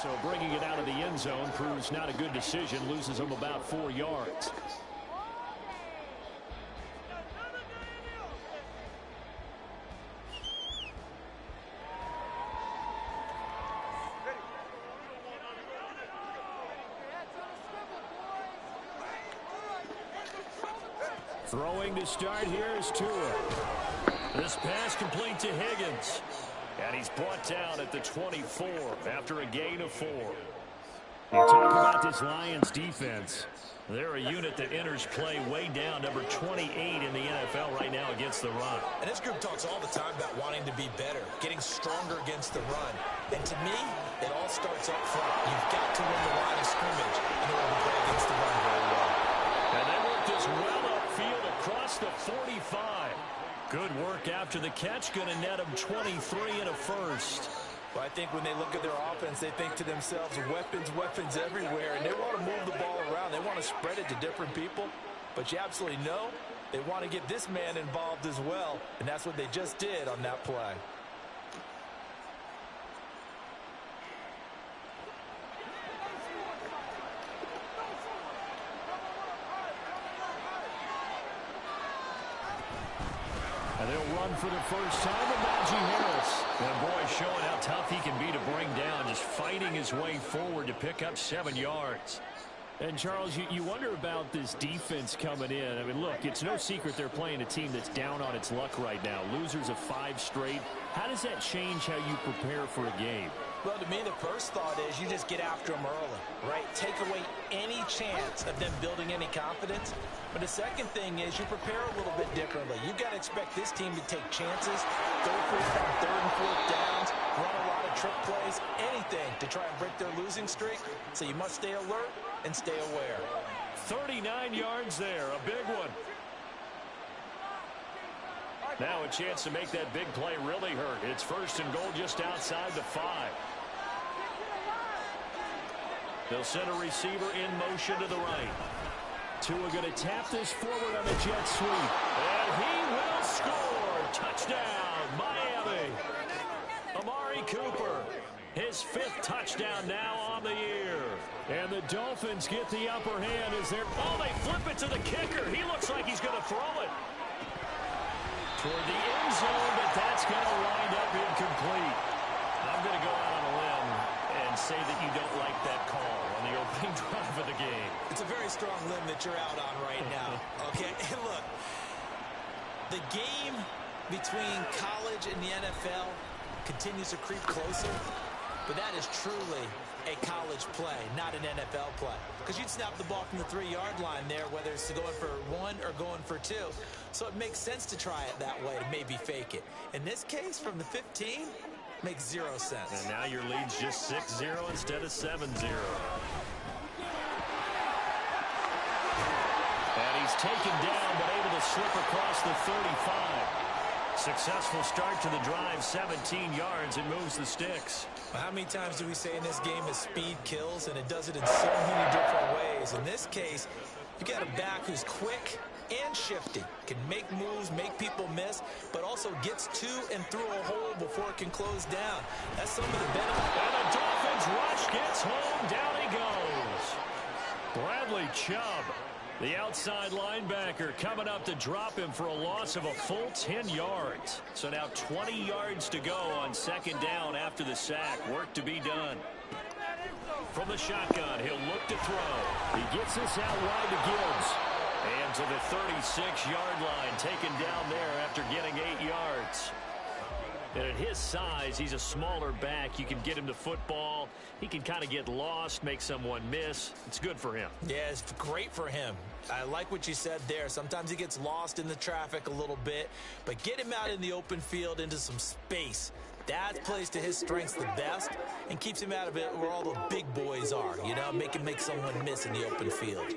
So bringing it out of the end zone proves not a good decision. Loses him about 4 yards. Throwing to start here is Tua. This pass complete to Higgins. And he's brought down at the 24 after a gain of 4. You talk about this Lions defense. They're a unit that enters play way down, number 28 in the NFL right now against the run. And this group talks all the time about wanting to be better, getting stronger against the run. And to me, it all starts up front. You've got to win the line of scrimmage in order to play against the run very well. And they work this well upfield across the 45. Good work after the catch. Going to net them 23 and a first. Well, I think when they look at their offense, they think to themselves, weapons, weapons everywhere. And they want to move the ball around. They want to spread it to different people. But you absolutely know they want to get this man involved as well. And that's what they just did on that play. And they'll run for the first time with Najee Harris. And boy, showing how tough he can be to bring down, just fighting his way forward to pick up 7 yards. And, Charles, you wonder about this defense coming in. I mean, look, it's no secret they're playing a team that's down on its luck right now. Losers of 5 straight. How does that change how you prepare for a game? Well, to me, the first thought is you just get after them early, right? Take away any chance of them building any confidence. But the second thing is you prepare a little bit differently. You've got to expect this team to take chances, go for it on 3rd and 4th downs, run a lot of trick plays, anything to try and break their losing streak. So you must stay alert and stay aware. 39 yards there, a big one. Now a chance to make that big play really hurt. It's 1st and goal just outside the 5. They'll send a receiver in motion to the right. Tua going to tap this forward on the jet sweep. And he will score. Touchdown, Miami. Amari Cooper, his 5th touchdown now on the year. And the Dolphins get the upper hand as they're... Oh, they flip it to the kicker. He looks like he's going to throw it toward the end zone, but that's going to wind up incomplete. I'm going to go out on a limb and say that you don't like that call on the opening drive of the game. It's a very strong limb that you're out on right now. Okay, and look, the game between college and the NFL continues to creep closer, but that is truly a college play, not an NFL play. Because you'd snap the ball from the 3-yard line there, whether it's going for 1 or going for 2. So it makes sense to try it that way, to maybe fake it. In this case, from the 15, makes 0 sense. And now your lead's just 6-0 instead of 7-0. And he's taken down, but able to slip across the 35. Successful start to the drive, 17 yards, and moves the sticks. Well, how many times do we say in this game that speed kills, and it does it in so many different ways? In this case, you got a back who's quick and shifty, can make moves, make people miss, but also gets to and through a hole before it can close down. That's some of the benefit. And the Dolphins rush gets home. Down he goes. Bradley Chubb, the outside linebacker, coming up to drop him for a loss of a full 10 yards. So now 20 yards to go on 2nd down after the sack. Work to be done. From the shotgun, he'll look to throw. He gets this out wide to Gibbs. And to the 36-yard line, taken down there after getting 8 yards. And at his size, he's a smaller back. You can get him the football. He can kind of get lost, make someone miss. It's good for him. Yeah, it's great for him. I like what you said there. Sometimes he gets lost in the traffic a little bit, but get him out in the open field into some space. That plays to his strengths the best and keeps him out of it where all the big boys are, you know, make someone miss in the open field.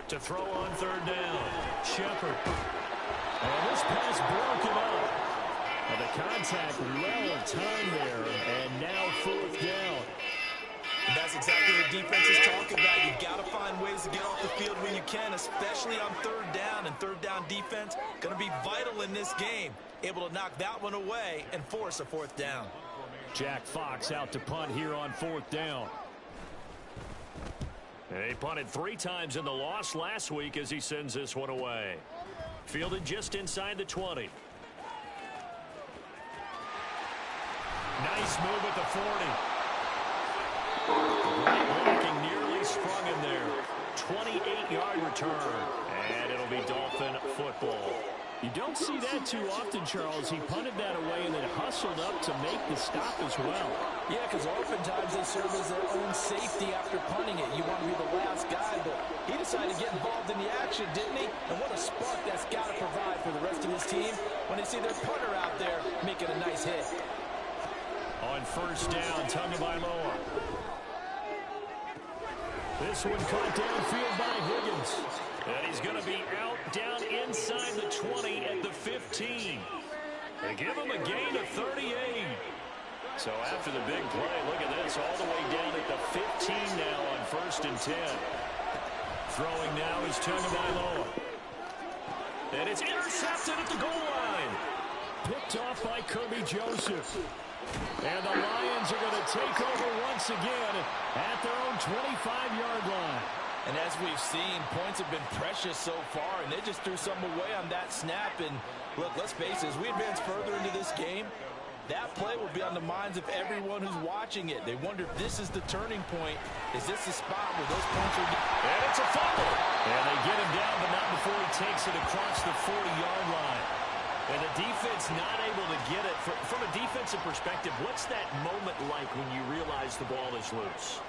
To throw on 3rd down, Shepard. And this pass broken up. And the contact well of time there, and now 4th down. And that's exactly what defense is talking about. You've got to find ways to get off the field when you can, especially on third down. And third down defense going to be vital in this game. Able to knock that one away and force a fourth down. Jack Fox out to punt here on fourth down. They punted 3 times in the loss last week as he sends this one away. Fielded just inside the 20. Nice move at the 40. Great blocking, nearly sprung him there. 28-yard return. And it'll be Dolphin football. You don't see that too often, Charles. He punted that away and then hustled up to make the stop as well. Yeah, because oftentimes they serve as their own safety after punting it. You want to be the last guy, but he decided to get involved in the action, didn't he? And what a spark that's got to provide for the rest of his team when they see their punter out there making a nice hit. On first down, Tagovailoa. This one caught downfield by Higgins. And he's going to be out down inside the 20 at the 15. They give him a gain of 38. So after the big play, look at this, all the way down at the 15 now on first and 10. Throwing now is Tagovailoa. And it's intercepted at the goal line. Picked off by Kirby Joseph. And the Lions are going to take over once again at their own 25-yard line. And as we've seen, points have been precious so far, and they just threw some away on that snap. And look, let's face it, as we advance further into this game, that play will be on the minds of everyone who's watching it. They wonder if this is the turning point. Is this the spot where those points are... And it's a fumble. And they get him down, but not before he takes it across the 40-yard line. And the defense not able to get it. From a defensive perspective, what's that moment like when you realize the ball is loose?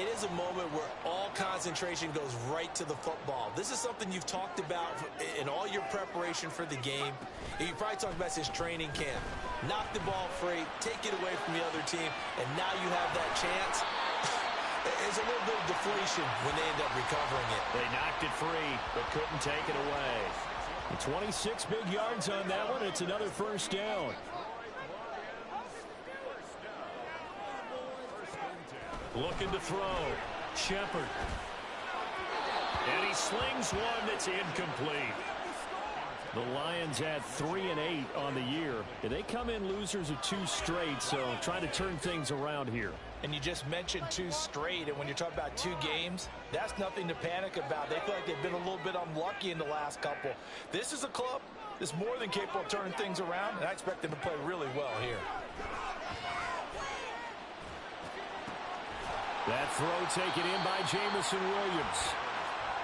It is a moment where all concentration goes right to the football. This is something you've talked about in all your preparation for the game. You probably talked about since training camp. Knock the ball free, take it away from the other team, and now you have that chance. There's a little bit of deflation when they end up recovering it. They knocked it free, but couldn't take it away. 26 big yards on that one. It's another first down. Looking to throw. Shepard. And he slings one that's incomplete. The Lions had 3 and 8 on the year. They come in losers of 2 straight, so trying to turn things around here. And you just mentioned 2 straight, and when you're talking about 2 games, that's nothing to panic about. They feel like they've been a little bit unlucky in the last couple. This is a club that's more than capable of turning things around, and I expect them to play really well here. That throw taken in by Jamison Williams.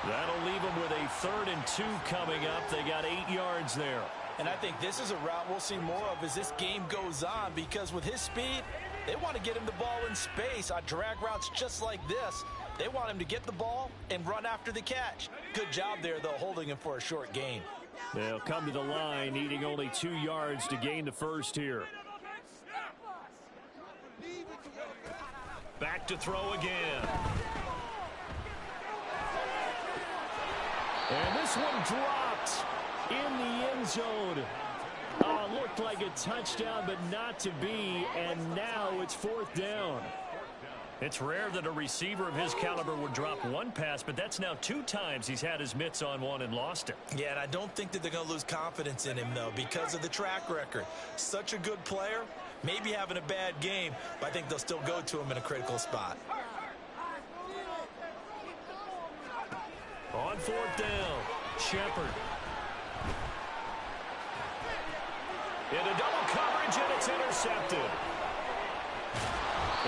That'll leave them with a 3rd and 2 coming up. They got 8 yards there. And I think this is a route we'll see more of as this game goes on, because with his speed, they want to get him the ball in space on drag routes just like this. They want him to get the ball and run after the catch. Good job there, though, holding him for a short gain. They'll come to the line, needing only 2 yards to gain the first here. Back to throw again. And this one dropped in the end zone. Looked like a touchdown, but not to be. And now it's 4th down. It's rare that a receiver of his caliber would drop one pass, but that's now 2 times he's had his mitts on one and lost it. Yeah, and I don't think that they're going to lose confidence in him, though, because of the track record. Such a good player, maybe having a bad game, but I think they'll still go to him in a critical spot. On 4th down, Shepard. Into double coverage, and it's intercepted.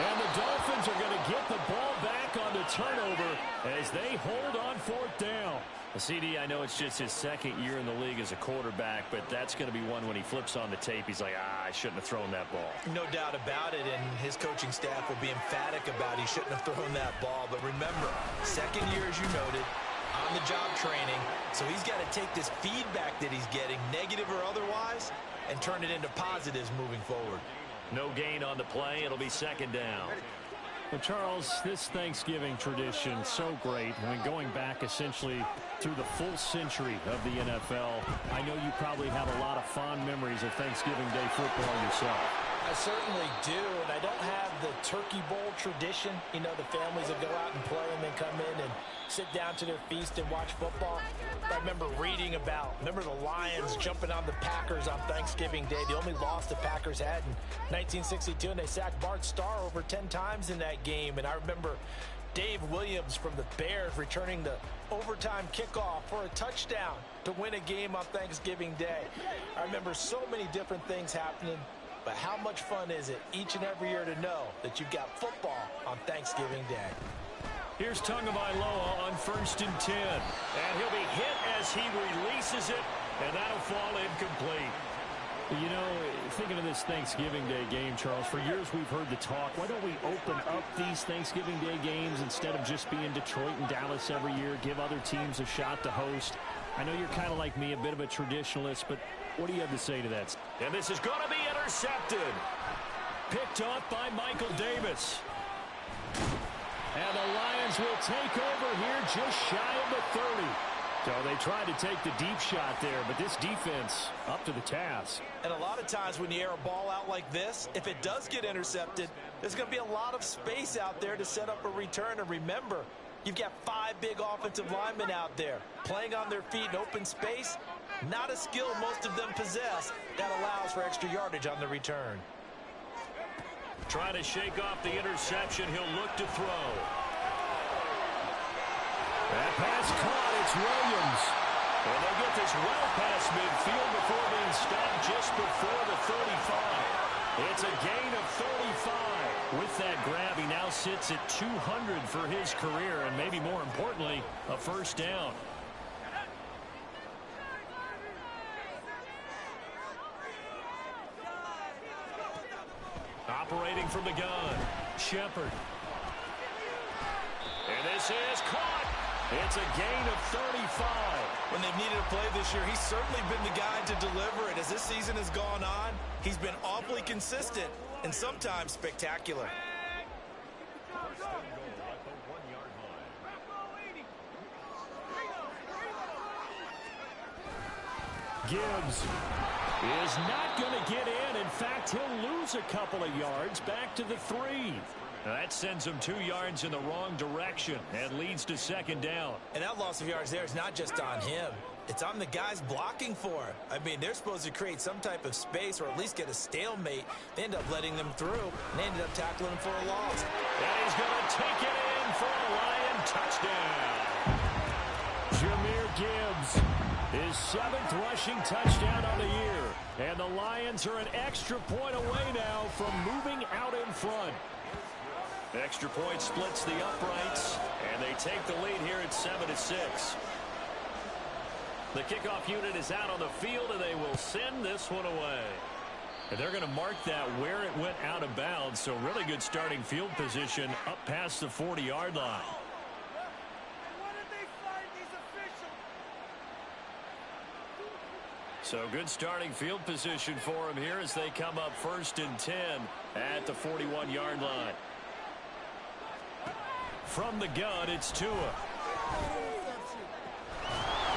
And the Dolphins are going to get the ball back on the turnover as they hold on 4th down. CD, I know it's just his 2nd year in the league as a quarterback, but that's going to be one when he flips on the tape. He's like, I shouldn't have thrown that ball. No doubt about it, and his coaching staff will be emphatic about he shouldn't have thrown that ball. But remember, 2nd year, as you noted, on-the-job training, so he's got to take this feedback that he's getting, negative or otherwise, and turn it into positives moving forward. No gain on the play. It'll be 2nd down. Well, Charles, this Thanksgiving tradition, so great. I mean, going back essentially through the full century of the NFL, I know you probably have a lot of fond memories of Thanksgiving Day football yourself. I certainly do, and I don't have the Turkey Bowl tradition. You know, the families that go out and play and then come in and sit down to their feast and watch football. I remember reading about, the Lions jumping on the Packers on Thanksgiving Day. The only loss the Packers had in 1962, and they sacked Bart Starr over 10 times in that game. And I remember Dave Williams from the Bears returning the overtime kickoff for a touchdown to win a game on Thanksgiving Day. I remember so many different things happening. But how much fun is it each and every year to know that you've got football on Thanksgiving Day? Here's Tagovailoa on 1st and 10. And he'll be hit as he releases it, and that'll fall incomplete. You know, thinking of this Thanksgiving Day game, Charles, for years we've heard the talk, why don't we open up these Thanksgiving Day games instead of just being Detroit and Dallas every year, give other teams a shot to host? I know you're kind of like me, a bit of a traditionalist, but what do you have to say to that? And this is going to be intercepted. Picked off by Michael Davis. And the Lions will take over here just shy of the 30. So they tried to take the deep shot there, but this defense up to the task. And a lot of times when you air a ball out like this, if it does get intercepted, there's going to be a lot of space out there to set up a return. And remember, you've got 5 big offensive linemen out there playing on their feet in open space. Not a skill most of them possess that allows for extra yardage on the return. Trying to shake off the interception. He'll look to throw. That pass caught. It's Williams. And they get this well past midfield before being stopped just before the 35. It's a gain of 35. With that grab, he now sits at 200 for his career, and maybe more importantly, a first down. Operating from the gun, Shepard. And this is caught. It's a gain of 35. When they've needed a play this year, he's certainly been the guy to deliver it. As this season has gone on, he's been awfully consistent and sometimes spectacular. Gibbs is not going to get in. In fact, he'll lose a couple of yards back to the 3. That sends him 2 yards in the wrong direction and leads to second down. And that loss of yards there is not just on him. It's on the guys blocking for him. I mean, they're supposed to create some type of space or at least get a stalemate. They end up letting them through, and they ended up tackling him for a loss. And he's going to take it in for a Lion touchdown. Jahmyr Gibbs, his 7th rushing touchdown on the year. And the Lions are an extra point away now from moving out in front. Extra point splits the uprights, and they take the lead here at 7-6. The kickoff unit is out on the field, and they will send this one away. And they're going to mark that where it went out of bounds, so really good starting field position up past the 40-yard line. So good starting field position for him here as they come up 1st and 10 at the 41-yard line. From the gun, it's Tua.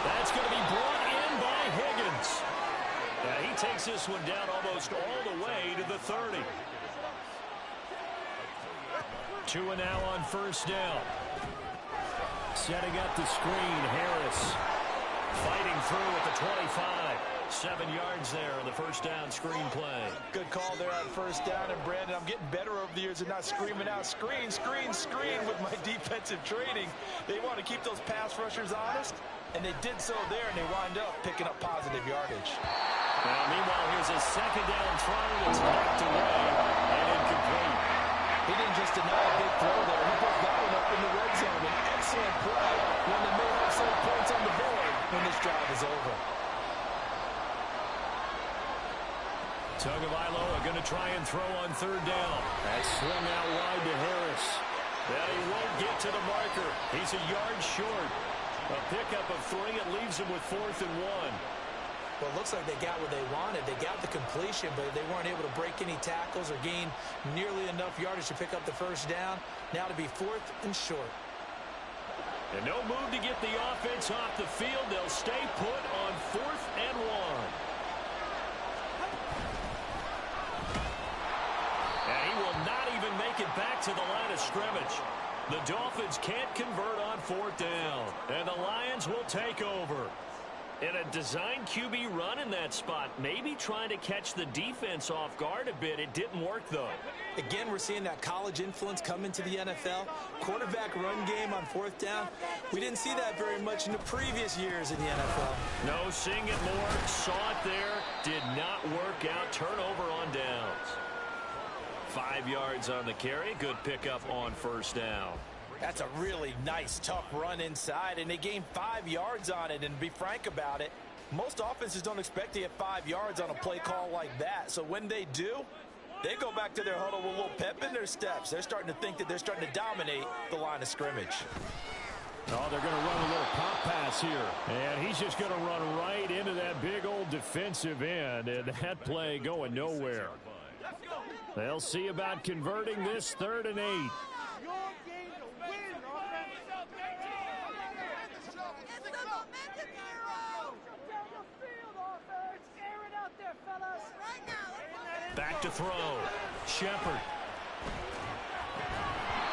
That's going to be brought in by Higgins. He takes this one down almost all the way to the 30. Tua now on 1st down. Setting up the screen, Harris. Fighting through at the 25. 7 yards there on the 1st down screen play. Good call there on 1st down. And Brandon, I'm getting better over the years and not screaming out screen, screen, screen with my defensive training. They want to keep those pass rushers honest, and they did so there, and they wind up picking up positive yardage. Now, meanwhile, here's a 2nd down throw that's knocked away and incomplete. He didn't just deny a big throw there. He put that one up in the red zone. An excellent play when they may have some points on the board when this drive is over. Tagovailoa going to try and throw on 3rd down. That's swung out wide to Harris. Well, he won't get to the marker. He's a yard short. A pickup of 3. It leaves him with 4th and 1. Well, it looks like they got what they wanted. They got the completion, but they weren't able to break any tackles or gain nearly enough yardage to pick up the 1st down. Now to be 4th and short. And no move to get the offense off the field. They'll stay put on 4th and 1. scrimmage. The Dolphins can't convert on 4th down, and the Lions will take over. And a design QB run in that spot, maybe trying to catch the defense off guard a bit. It didn't work, though. Again, we're seeing that college influence come into the NFL. Quarterback run game on 4th down. We didn't see that very much in the previous years in the NFL. No, seeing it more. Saw it there. Did not work out. Turnover on downs. 5 yards on the carry. Good pickup on 1st down. That's a really nice, tough run inside, and they gained 5 yards on it. And to be frank about it, most offenses don't expect to get 5 yards on a play call like that. So when they do, they go back to their huddle with a little pep in their steps. They're starting to think that they're starting to dominate the line of scrimmage. Oh, they're going to run a little pop pass here. And he's just going to run right into that big old defensive end. And that play going nowhere. They'll see about converting this 3rd and 8. Back to throw. Shepard.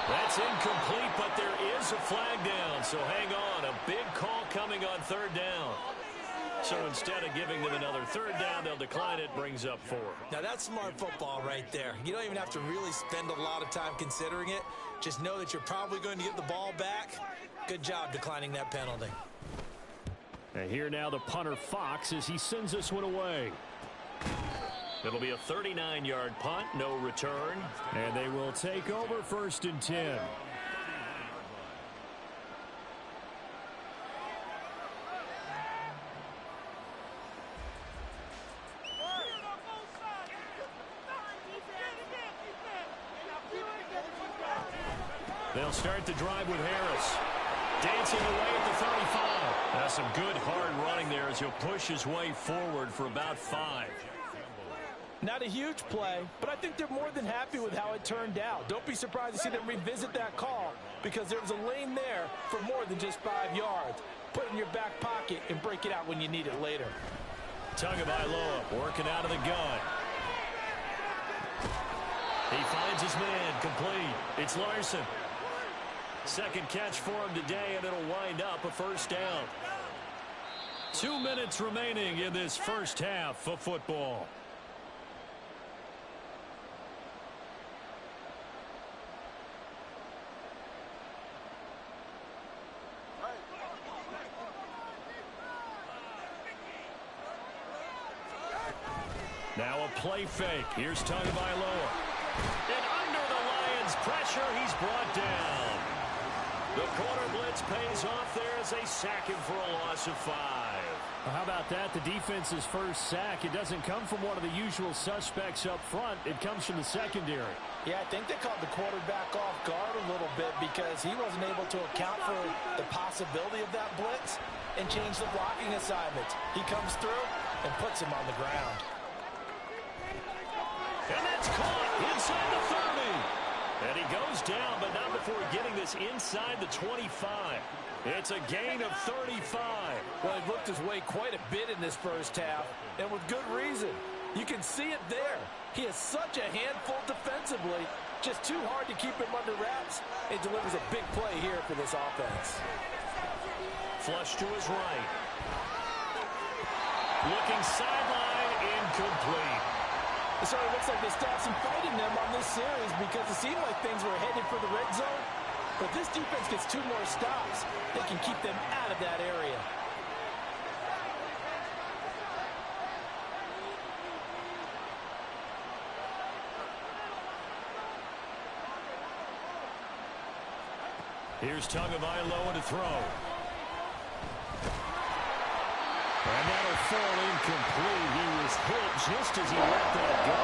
That's incomplete, but there is a flag down. So hang on. A big call coming on 3rd down. So instead of giving them another 3rd down, they'll decline it. Brings up 4. Now that's smart football right there. You don't even have to really spend a lot of time considering it. Just know that you're probably going to get the ball back. Good job declining that penalty. And here now the punter Fox as he sends this one away. It'll be a 39-yard punt, no return. And they will take over 1st and 10. They'll start the drive with Harris. Dancing away at the 35. That's some good hard running there as he'll push his way forward for about 5. Not a huge play, but I think they're more than happy with how it turned out. Don't be surprised to see them revisit that call because there was a lane there for more than just 5 yards. Put it in your back pocket and break it out when you need it later. Tagovailoa working out of the gun. He finds his man, complete. It's Larson. Second catch for him today, and it'll wind up a 1st down. 2 minutes remaining in this first half of football. Now a play fake. Here's Tagovailoa. And under the Lions' pressure, he's brought down. The corner blitz pays off there as they sack him for a loss of 5. Well, how about that? The defense's first sack. It doesn't come from one of the usual suspects up front. It comes from the secondary. Yeah, I think they caught the quarterback off guard a little bit because he wasn't able to account for the possibility of that blitz and change the blocking assignments. He comes through and puts him on the ground. And that's caught inside the 30. And he goes down, but not before getting this inside the 25. It's a gain of 35. Well, he looked his way quite a bit in this first half, and with good reason. You can see it there. He is such a handful defensively, just too hard to keep him under wraps. It delivers a big play here for this offense. Flush to his right. Looking sideline, incomplete. So it looks like they stopped some fight in them on this series because it seemed like things were headed for the red zone. But this defense gets 2 more stops. They can keep them out of that area. Here's Tagovailoa to throw. And that'll fall incomplete. He was hit just as he let that go.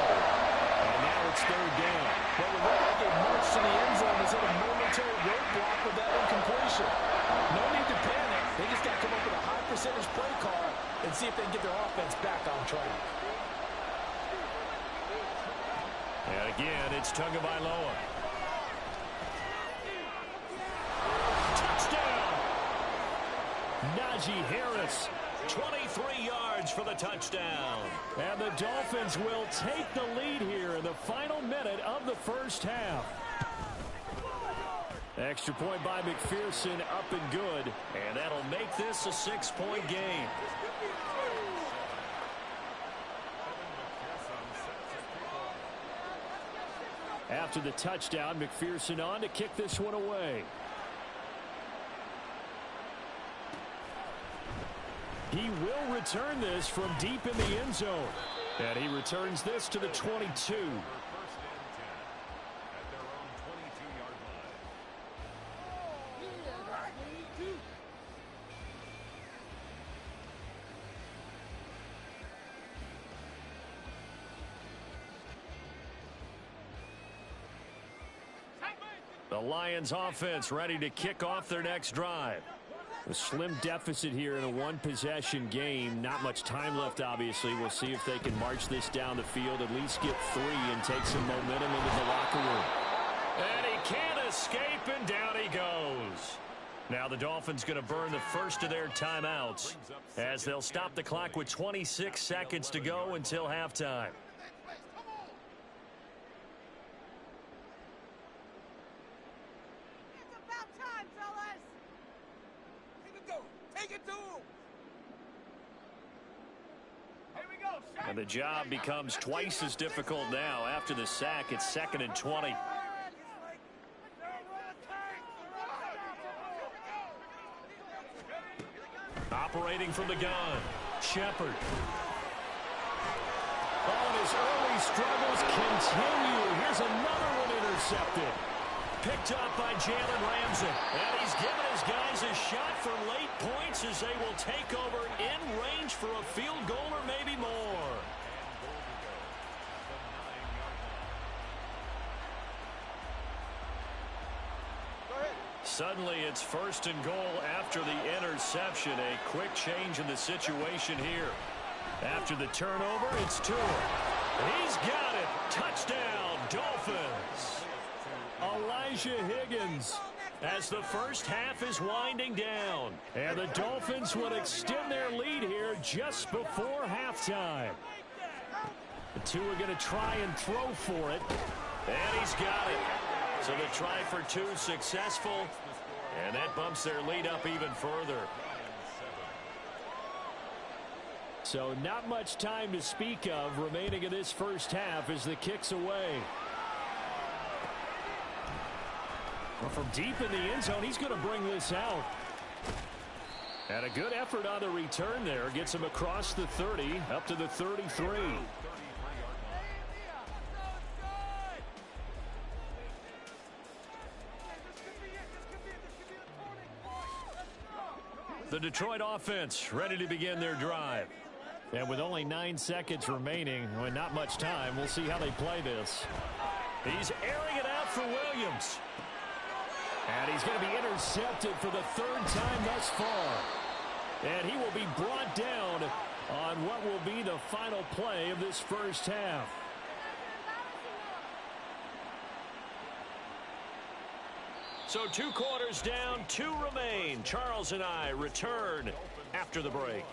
And now it's 3rd down. Well, it looked like it marched to the end zone. Has hit a momentary roadblock with that incompletion. No need to panic. They just got to come up with a high percentage play call and see if they can get their offense back on track. And again, it's Tagovailoa. Touchdown! Najee Harris. 23 yards for the touchdown. And the Dolphins will take the lead here in the final minute of the first half. Extra point by McPherson, up and good. And that'll make this a 6-point game. After the touchdown, McPherson on to kick this one away. He will return this from deep in the end zone. And he returns this to the 22. The Lions offense ready to kick off their next drive. A slim deficit here in a one-possession game. Not much time left, obviously. We'll see if they can march this down the field, at least get 3 and take some momentum into the locker room. And he can't escape, and down he goes. Now the Dolphins going to burn the first of their timeouts as they'll stop the clock with 26 seconds to go until halftime. And the job becomes twice as difficult now. After the sack, it's 2nd and 20. Operating from the gun, Shepard. Oh, and his early struggles continue. Here's another one intercepted. Picked up by Jalen Ramsey. And he's given his guys a shot for late points as they will take over in range for a field goal or maybe more. Suddenly it's 1st and goal after the interception. A quick change in the situation here. After the turnover, it's Tua. He's got it. Touchdown, Dolphins. Elijah Higgins as the first half is winding down. And the Dolphins would extend their lead here just before halftime. The two are going to try and throw for it. And he's got it. So the try for 2 successful. And that bumps their lead up even further. So not much time to speak of remaining in this first half as the kick's away. Well, from deep in the end zone, he's going to bring this out. And a good effort on the return there. Gets him across the 30, up to the 33. The Detroit offense ready to begin their drive. And with only 9 seconds remaining, and not much time, we'll see how they play this. He's airing it out for Williams. And he's going to be intercepted for the 3rd time thus far. And he will be brought down on what will be the final play of this first half. So 2 quarters down, 2 remain. Charles and I return after the break.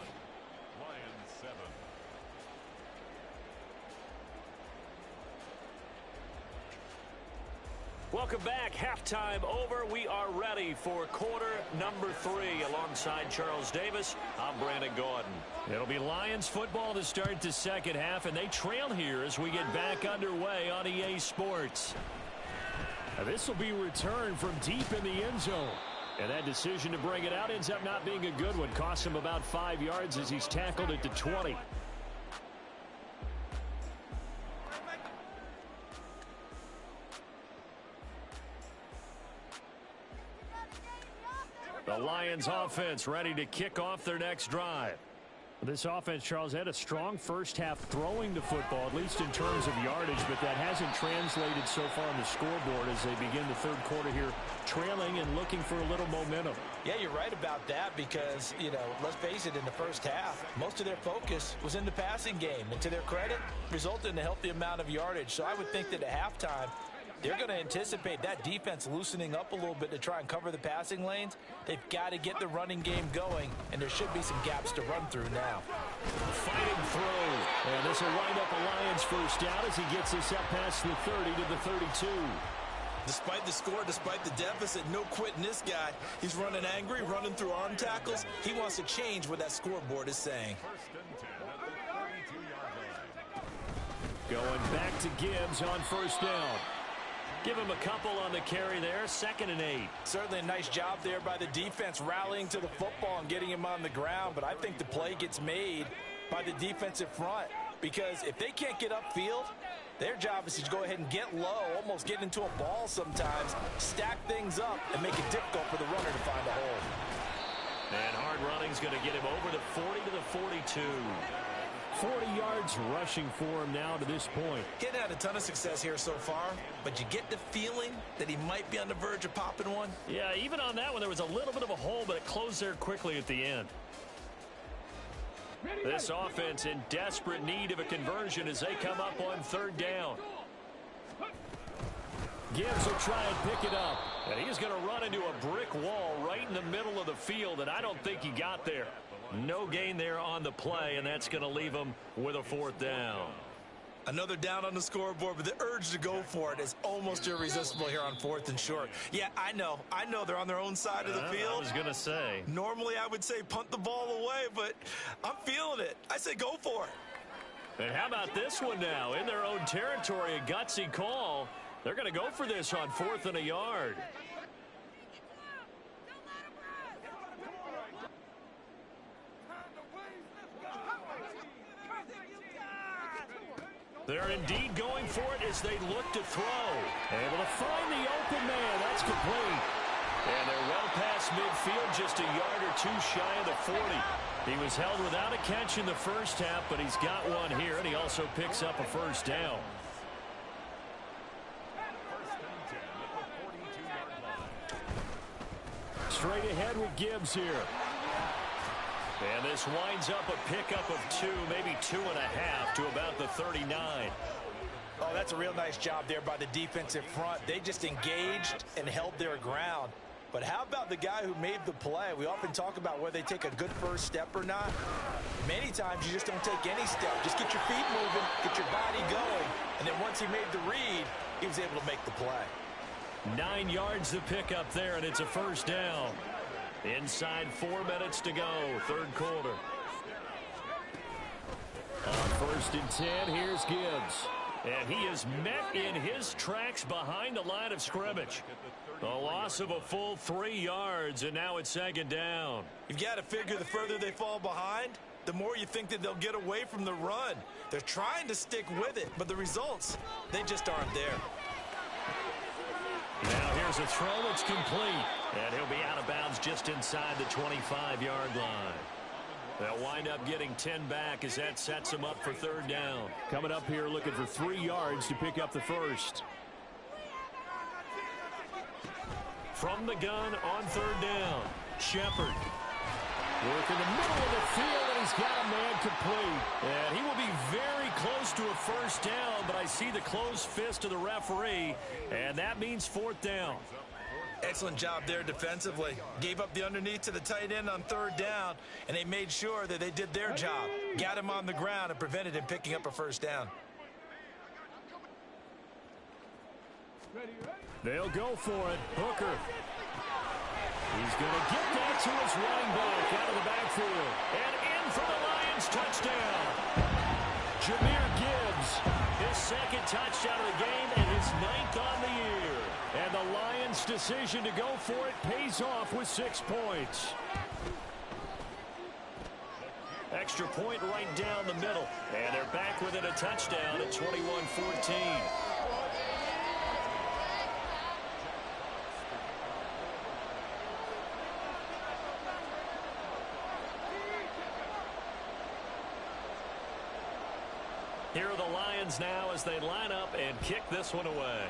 Welcome back. Halftime over. We are ready for quarter number 3. Alongside Charles Davis, I'm Brandon Gordon. It'll be Lions football to start the second half, and they trail here as we get back underway on EA Sports. Now, this will be returned from deep in the end zone. And that decision to bring it out ends up not being a good one. Costs him about 5 yards as he's tackled at the 20. The Lions offense ready to kick off their next drive. This offense, Charles, had a strong first half throwing the football, at least in terms of yardage, but that hasn't translated so far on the scoreboard as they begin the third quarter here, trailing and looking for a little momentum. Yeah, you're right about that because, let's face it, in the first half, most of their focus was in the passing game. And to their credit, resulted in a healthy amount of yardage. So I would think that at halftime, they're going to anticipate that defense loosening up a little bit to try and cover the passing lanes. They've got to get the running game going, and there should be some gaps to run through now. Fighting through. And this will wind up a Lions first down as he gets this up past the 30 to the 32. Despite the score, despite the deficit, no quitting this guy. He's running angry, running through arm tackles. He wants to change what that scoreboard is saying. Going back to Gibbs on first down. Give him a couple on the carry there, 2nd and 8. Certainly a nice job there by the defense rallying to the football and getting him on the ground, but I think the play gets made by the defensive front because if they can't get upfield, their job is to go ahead and get low, almost get into a ball sometimes, stack things up, and make it difficult for the runner to find a hole. And hard running's going to get him over the 40 to the 42. 40 yards rushing for him now to this point. He hadn't had a ton of success here so far, but you get the feeling that he might be on the verge of popping one. Yeah, even on that one, there was a little bit of a hole, but it closed there quickly at the end. This offense in desperate need of a conversion as they come up on 3rd down. Gibbs will try and pick it up. And he's going to run into a brick wall right in the middle of the field, and I don't think he got there. No gain there on the play, and that's going to leave him with a 4th down. Another down on the scoreboard, but the urge to go for it is almost irresistible here on 4th and short. Yeah, I know they're on their own side of the field. I was going to say. Normally I would say punt the ball away, but I'm feeling it. I say go for it. And how about this one now? In their own territory, a gutsy call. They're going to go for this on 4th and a yard. They're indeed going for it as they look to throw. Able to find the open man. That's complete. And they're well past midfield, just a yard or two shy of the 40. He was held without a catch in the first half, but he's got one here, and he also picks up a 1st down. Straight ahead with Gibbs here. And this winds up a pickup of 2, maybe 2.5 to about the 39. Oh, that's a real nice job there by the defensive front. They just engaged and held their ground. But how about the guy who made the play? We often talk about whether they take a good first step or not. Many times you just don't take any step. Just get your feet moving, get your body going. And then once he made the read, he was able to make the play. 9 yards to pick up there, and it's a 1st down. Inside 4 minutes to go, 3rd quarter. On 1st and 10, here's Gibbs. And he is met in his tracks behind the line of scrimmage. A loss of a full 3 yards, and now it's 2nd down. You've got to figure the further they fall behind, the more you think that they'll get away from the run. They're trying to stick with it, but the results, they just aren't there. Now here's a throw. It's complete. And he'll be out of bounds just inside the 25-yard line. They'll wind up getting 10 back as that sets them up for 3rd down. Coming up here looking for 3 yards to pick up the 1st. From the gun on 3rd down, Shepard. Work in the middle of the field, and he's got a man complete. And he will be very close to a 1st down, but I see the closed fist of the referee, and that means 4th down. Excellent job there defensively. Gave up the underneath to the tight end on 3rd down, and they made sure that they did their job. Got him on the ground and prevented him picking up a 1st down. They'll go for it. Hooker. He's going to get that to his running back out of the backfield. And in for the Lions touchdown. Jahmyr Gibbs, his 2nd touchdown of the game and his 9th on the year. And the Lions' decision to go for it pays off with 6 points. Extra point right down the middle. And they're back within a touchdown at 21-14. Here are the Lions now as they line up and kick this one away.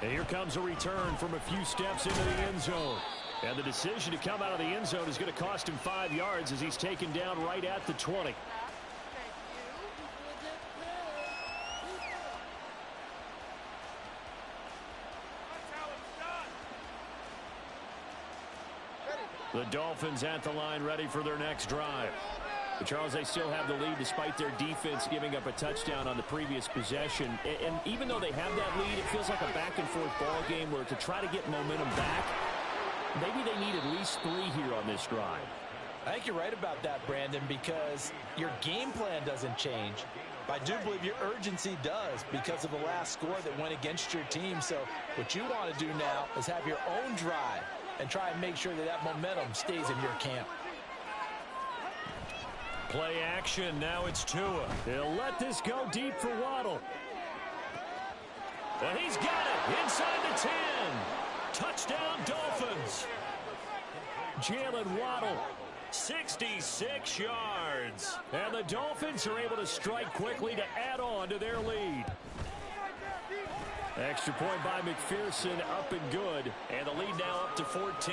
And here comes a return from a few steps into the end zone. And the decision to come out of the end zone is going to cost him 5 yards as he's taken down right at the 20. The Dolphins at the line ready for their next drive. But Charles, they still have the lead despite their defense giving up a touchdown on the previous possession. And even though they have that lead, it feels like a back-and-forth ball game where to try to get momentum back, maybe they need at least 3 here on this drive. I think you're right about that, Brandon, because your game plan doesn't change. But I do believe your urgency does because of the last score that went against your team. So what you want to do now is have your own drive and try and make sure that that momentum stays in your camp. Play action. Now it's Tua. They'll let this go deep for Waddle. And he's got it inside the 10. Touchdown, Dolphins. Jalen Waddle. 66 yards. And the Dolphins are able to strike quickly to add on to their lead. Extra point by McPherson, up and good. And the lead now up to 14.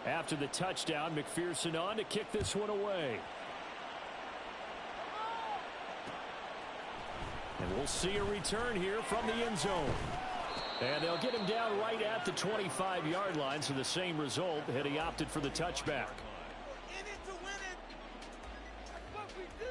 After the touchdown, McPherson on to kick this one away. And we'll see a return here from the end zone. And they'll get him down right at the 25-yard line, so the same result had he opted for the touchback. In it to win it. That's what we do.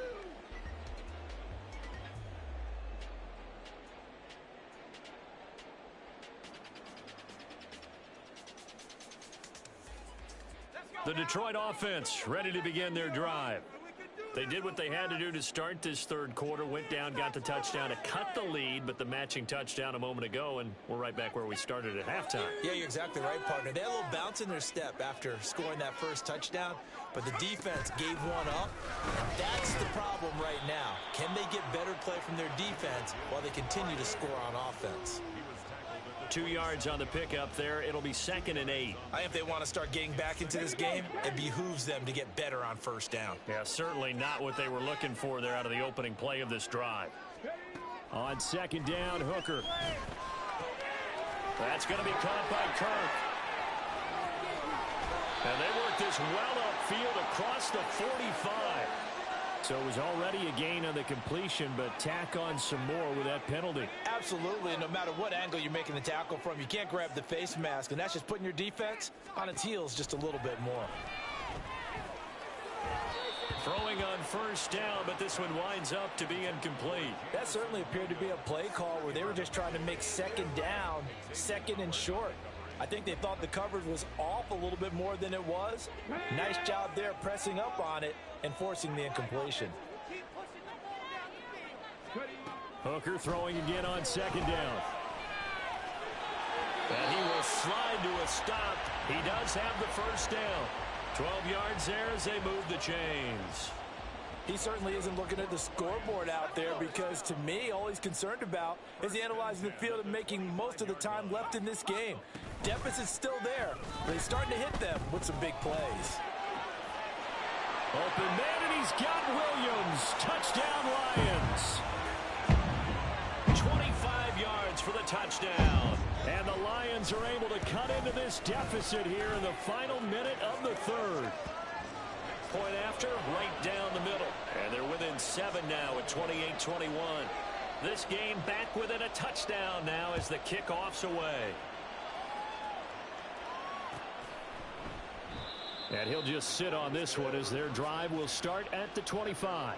The Detroit offense ready to begin their drive. They did what they had to do to start this third quarter, went down, got the touchdown to cut the lead, but the matching touchdown a moment ago, and we're right back where we started at halftime. Yeah, you're exactly right, partner. They had a little bounce in their step after scoring that first touchdown, but the defense gave one up. That's the problem right now. Can they get better play from their defense while they continue to score on offense? 2 yards on the pickup there. It'll be 2nd and 8. I think if they want to start getting back into this game, it behooves them to get better on first down. Yeah, certainly not what they were looking for there out of the opening play of this drive. On 2nd down, Hooker. That's going to be caught by Kirk. And they work this well upfield across the 45. So it was already a gain on the completion, but tack on some more with that penalty. Absolutely, and no matter what angle you're making the tackle from, you can't grab the face mask, and that's just putting your defense on its heels just a little bit more. Throwing on first down, but this one winds up to be incomplete. That certainly appeared to be a play call where they were just trying to make 2nd down, 2nd and short. I think they thought the coverage was off a little bit more than it was. Nice job there pressing up on it and forcing the incompletion. Hooker throwing again on 2nd down. And he will slide to a stop. He does have the first down. 12 yards there as they move the chains. He certainly isn't looking at the scoreboard out there because, to me, all he's concerned about is analyzing the field and making most of the time left in this game. Deficit's still there, but he's starting to hit them with some big plays. Open man, and he's got Williams. Touchdown, Lions. 25 yards for the touchdown. And the Lions are able to cut into this deficit here in the final minute of the third. Point after, right down the middle. And they're within 7 now at 28-21. This game back within a touchdown now as the kickoff's away. And he'll just sit on this one as their drive will start at the 25.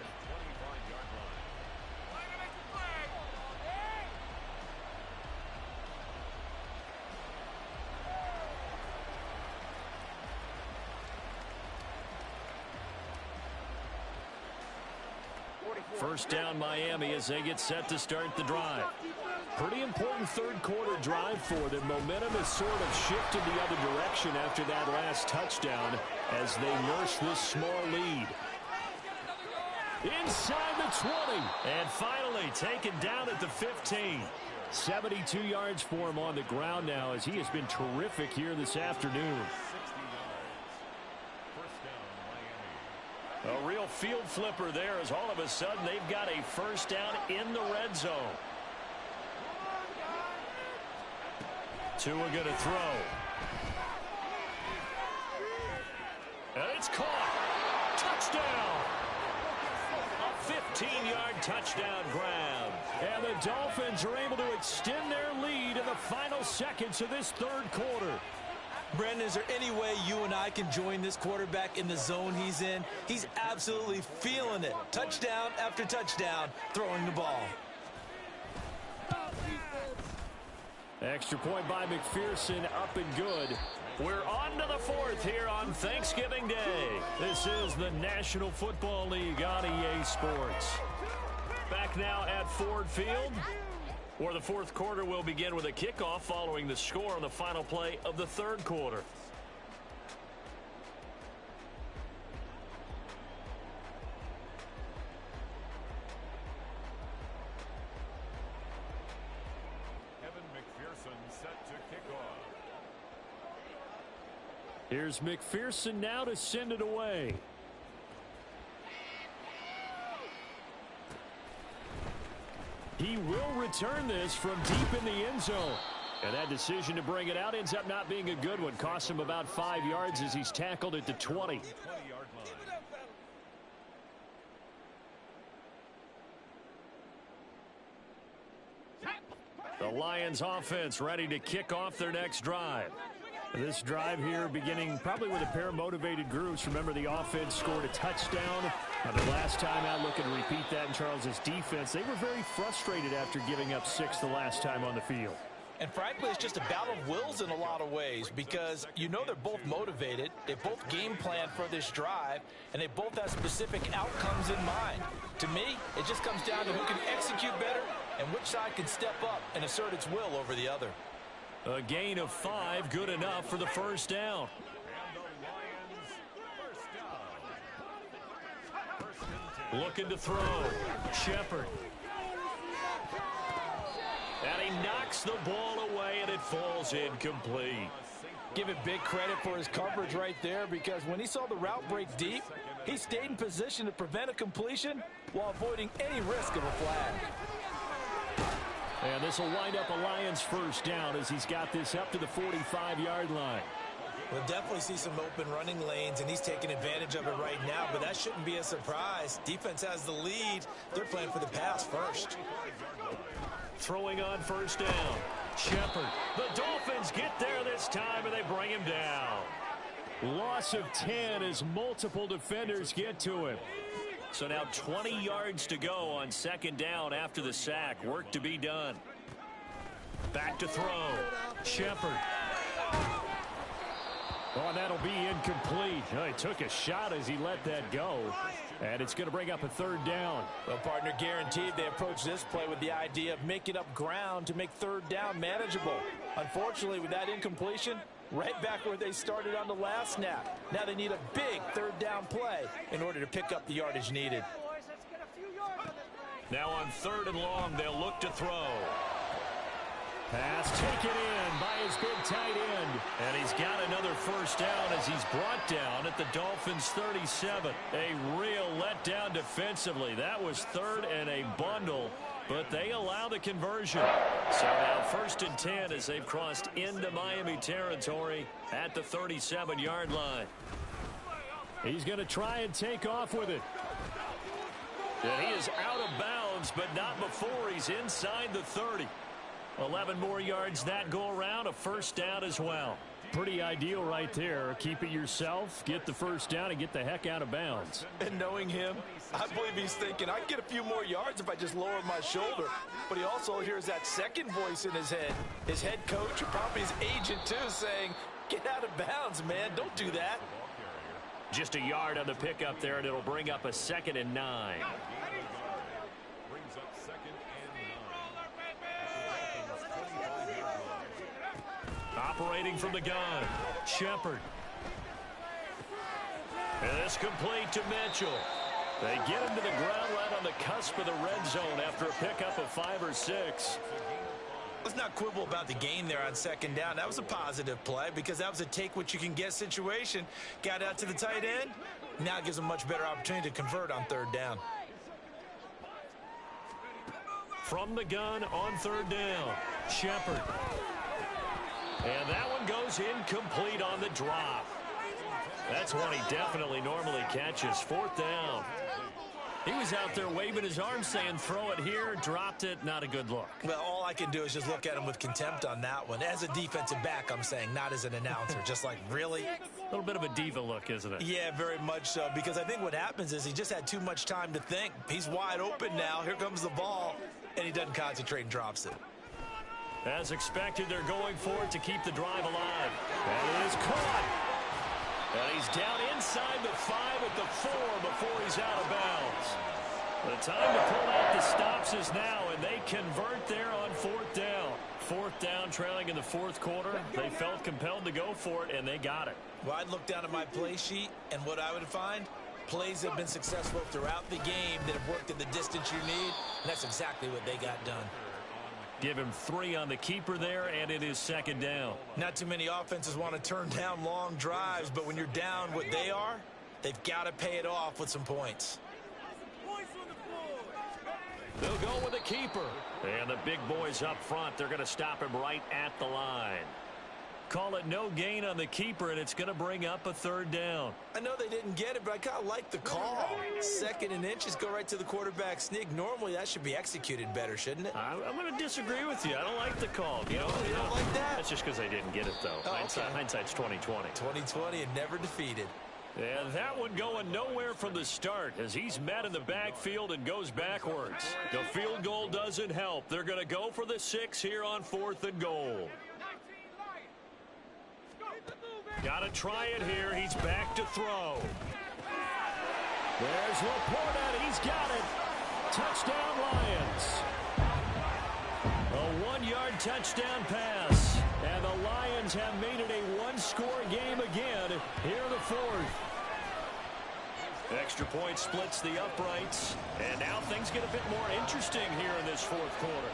First down Miami as they get set to start the drive. Pretty important third quarter drive for them. Momentum has sort of shifted the other direction after that last touchdown as they nurse this small lead. Inside the 20. And finally taken down at the 15. 72 yards for him on the ground now as he has been terrific here this afternoon. A real field flipper there as all of a sudden they've got a first down in the red zone. Tua going to throw. And it's caught. Touchdown. A 15-yard touchdown grab. And the Dolphins are able to extend their lead in the final seconds of this third quarter. Brandon, is there any way you and I can join this quarterback in the zone he's in? He's absolutely feeling it. Touchdown after touchdown, throwing the ball. Extra point by McPherson, up and good. We're on to the fourth here on Thanksgiving Day. This is the National Football League on EA Sports. Back now at Ford Field, where the fourth quarter will begin with a kickoff following the score on the final play of the third quarter. Here's McPherson now to send it away. He will return this from deep in the end zone. And that decision to bring it out ends up not being a good one. Cost him about 5 yards as he's tackled at the 20. The Lions offense ready to kick off their next drive. This drive here beginning probably with a pair of motivated groups. Remember, the offense scored a touchdown on the last time out. Looking to repeat that in Charles's defense. They were very frustrated after giving up 6 the last time on the field. And frankly, it's just a battle of wills in a lot of ways because you know they're both motivated. They both game plan for this drive, and they both have specific outcomes in mind. To me, it just comes down to who can execute better and which side can step up and assert its will over the other. A gain of 5, good enough for the first down. Looking to throw. Shepard. And he knocks the ball away, and it falls incomplete. Give it big credit for his coverage right there because when he saw the route break deep, he stayed in position to prevent a completion while avoiding any risk of a flag. And this will wind up a Lions first down as he's got this up to the 45-yard line. We'll definitely see some open running lanes, and he's taking advantage of it right now, but that shouldn't be a surprise. Defense has the lead. They're playing for the pass first. Throwing on first down. Shepard. The Dolphins get there this time, and they bring him down. Loss of 10 as multiple defenders get to him. So now 20 yards to go on second down after the sack. Work to be done. Back to throw. Shepard. Oh, and that'll be incomplete. Oh, he took a shot as he let that go. And it's going to bring up a third down. Well, partner, guaranteed they approach this play with the idea of making up ground to make third down manageable. Unfortunately, with that incompletion, right back where they started on the last snap. Now they need a big third down play in order to pick up the yardage needed. Now on 3rd and long, they'll look to throw. Pass taken in by his big tight end. And he's got another first down as he's brought down at the Dolphins' 37. A real letdown defensively. That was 3rd and a bundle, but they allow the conversion. So now 1st and 10 as they've crossed into Miami territory at the 37-yard line. He's going to try and take off with it. And he is out of bounds, but not before he's inside the 30. 11 more yards that go around, a first down as well. Pretty ideal right there. Keep it yourself, get the first down, and get the heck out of bounds. And knowing him, I believe he's thinking, I can get a few more yards if I just lower my shoulder. But he also hears that second voice in his head. His head coach, or probably his agent too, saying, get out of bounds, man. Don't do that. Just a yard on the pickup there, and it'll bring up a 2nd and 9. Operating from the gun, Shepard. And it's complete to Mitchell. They get him to the ground right on the cusp of the red zone after a pickup of 5 or 6. Let's not quibble about the gain there on 2nd down. That was a positive play because that was a take-what-you-can-get situation. Got out to the tight end. Now it gives them a much better opportunity to convert on 3rd down. From the gun on 3rd down, Shepard. And that one goes incomplete on the drop. That's one he definitely normally catches. 4th down. He was out there waving his arms saying, throw it here, dropped it, not a good look. Well, all I can do is just look at him with contempt on that one. As a defensive back, I'm saying, not as an announcer. Just like, really? A little bit of a diva look, isn't it? Yeah, very much so, because I think what happens is he just had too much time to think. He's wide open now. Here comes the ball, and he doesn't concentrate and drops it. As expected, they're going for it to keep the drive alive. And it is caught. And he's down inside the 5 at the 4 before he's out of bounds. The time to pull out the stops is now, and they convert there on 4th down. 4th down, trailing in the 4th quarter. They felt compelled to go for it, and they got it. Well, I'd look down at my play sheet, and what I would find, plays have been successful throughout the game that have worked in the distance you need, and that's exactly what they got done. Give him 3 on the keeper there, and it is 2nd down. Not too many offenses want to turn down long drives, but when you're down what they are, they've got to pay it off with some points. They'll go with the keeper. And the big boys up front, they're going to stop him right at the line. Call it no gain on the keeper, and it's going to bring up a 3rd down. I know they didn't get it, but I kind of like the call. 2nd and inches, go right to the quarterback sneak. Normally, that should be executed better, shouldn't it? I'm going to disagree with you. I don't like the call. You don't like that? That's just because they didn't get it, though. Oh, okay. Hindsight's 20/20. 2020 and never defeated. And that one going nowhere from the start as he's met in the backfield and goes backwards. The field goal doesn't help. They're going to go for the 6 here on 4th and goal. Got to try it here. He's back to throw. There's Laporta. He's got it. Touchdown, Lions. A 1-yard touchdown pass. And the Lions have made it a 1-score game again here in the 4th. Extra point splits the uprights. And now things get a bit more interesting here in this 4th quarter.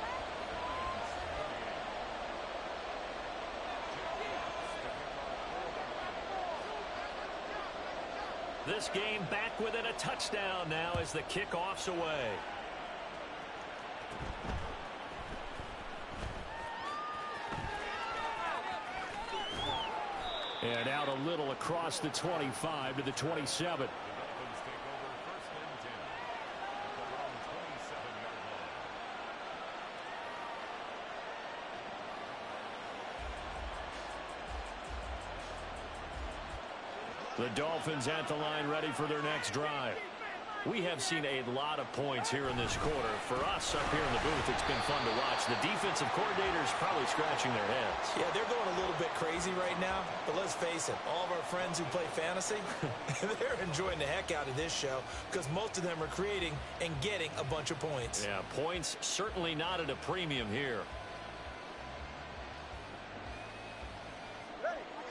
This game back within a touchdown now as the kickoff's away. And out a little across the 25 to the 27. The Dolphins at the line ready for their next drive. We have seen a lot of points here in this quarter. For us up here in the booth, it's been fun to watch. The defensive coordinators probably scratching their heads. Yeah, they're going a little bit crazy right now. But let's face it, all of our friends who play fantasy, they're enjoying the heck out of this show because most of them are creating and getting a bunch of points. Yeah, points certainly not at a premium here.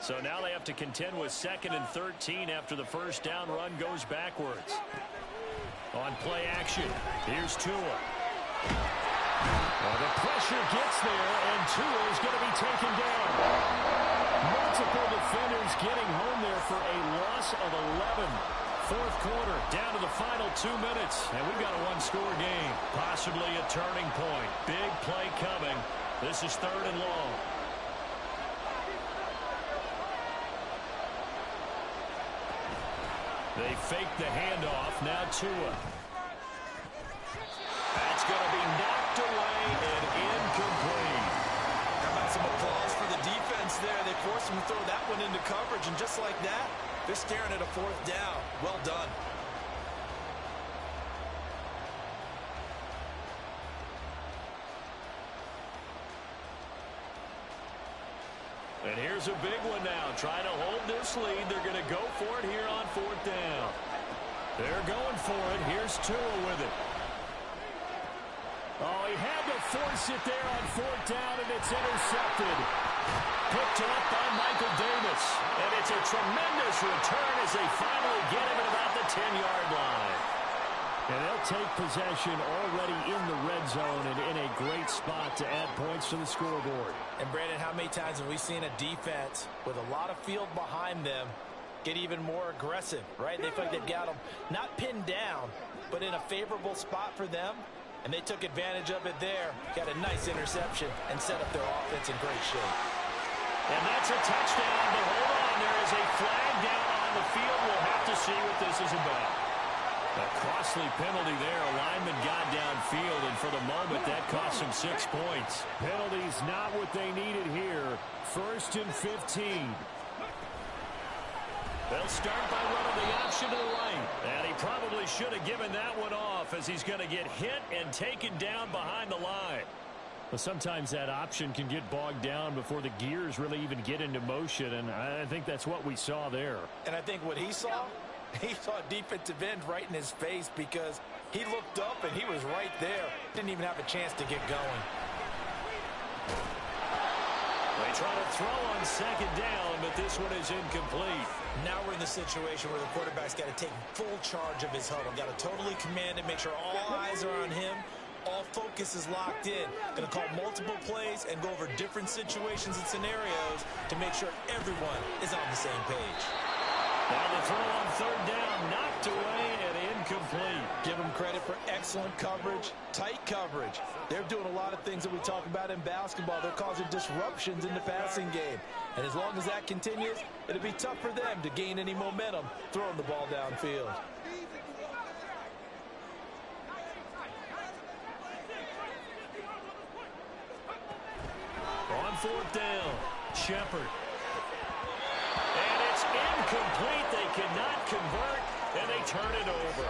So now they have to contend with 2nd and 13 after the first down run goes backwards. On play action, here's Tua. Well, the pressure gets there, and Tua is going to be taken down. Multiple defenders getting home there for a loss of 11. 4th quarter, down to the final 2 minutes, and we've got a 1-score game. Possibly a turning point. Big play coming. This is 3rd and long. They fake the handoff. Now Tua. That's going to be knocked away and incomplete. How about some applause for the defense there? They forced him to throw that one into coverage, and just like that, they're staring at a 4th down. Well done. And here's a big one now. Trying to hold this lead. They're going to go for it here on 4th down. They're going for it. Here's Tua with it. Oh, he had to force it there on 4th down, and it's intercepted. Picked up by Michael Davis. And it's a tremendous return as they finally get him at about the 10-yard line. And they'll take possession already in the red zone and in a great spot to add points to the scoreboard. And, Brandon, how many times have we seen a defense with a lot of field behind them get even more aggressive, right? They feel like they've got them not pinned down, but in a favorable spot for them, and they took advantage of it there. Got a nice interception and set up their offense in great shape. And that's a touchdown, but hold on. There is a flag down on the field. We'll have to see what this is about. A costly penalty there. A lineman got downfield, and for the moment, that cost him 6 points. Penalties not what they needed here. 1st and 15. They'll start by running the option to the right. And he probably should have given that one off, as he's going to get hit and taken down behind the line. Well, sometimes that option can get bogged down before the gears really even get into motion, and I think that's what we saw there. And I think what he saw a defensive end right in his face, because he looked up and he was right there. Didn't even have a chance to get going. They try to throw on 2nd down, but this one is incomplete. Now we're in the situation where the quarterback's got to take full charge of his huddle. Got to totally command it, make sure all eyes are on him. All focus is locked in. Going to call multiple plays and go over different situations and scenarios to make sure everyone is on the same page. Now the throw on 3rd down, knocked away and incomplete. Give them credit for excellent coverage, tight coverage. They're doing a lot of things that we talk about in basketball. They're causing disruptions in the passing game. And as long as that continues, it'll be tough for them to gain any momentum throwing the ball downfield. On 4th down, Shepard. And it's incomplete. They cannot convert, and they turn it over.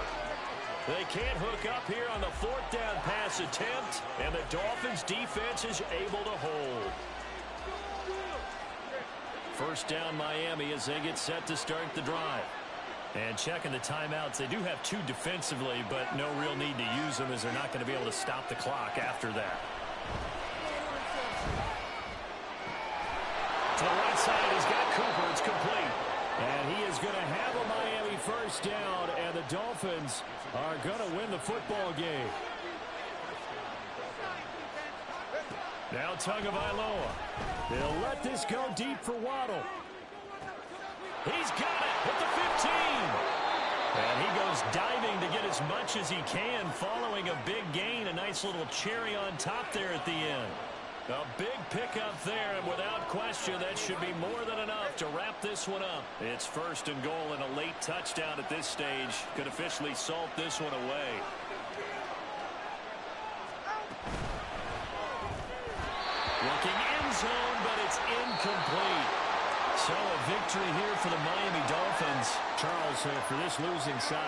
They can't hook up here on the 4th down pass attempt, and the Dolphins defense is able to hold. 1st down Miami as they get set to start the drive. And checking the timeouts, they do have 2 defensively, but no real need to use them as they're not going to be able to stop the clock after that. To the right side, he's got Cooper. It's complete. And he is going to have a Miami 1st down, and the Dolphins are going to win the football game. Now Tagovailoa. They'll let this go deep for Waddle. He's got it at the 15. And he goes diving to get as much as he can following a big gain. A nice little cherry on top there at the end. A big pickup there, and without question, that should be more than enough to wrap this one up. It's 1st and goal, and a late touchdown at this stage could officially salt this one away. Looking end zone, but it's incomplete. So a victory here for the Miami Dolphins. Charles, for this losing side,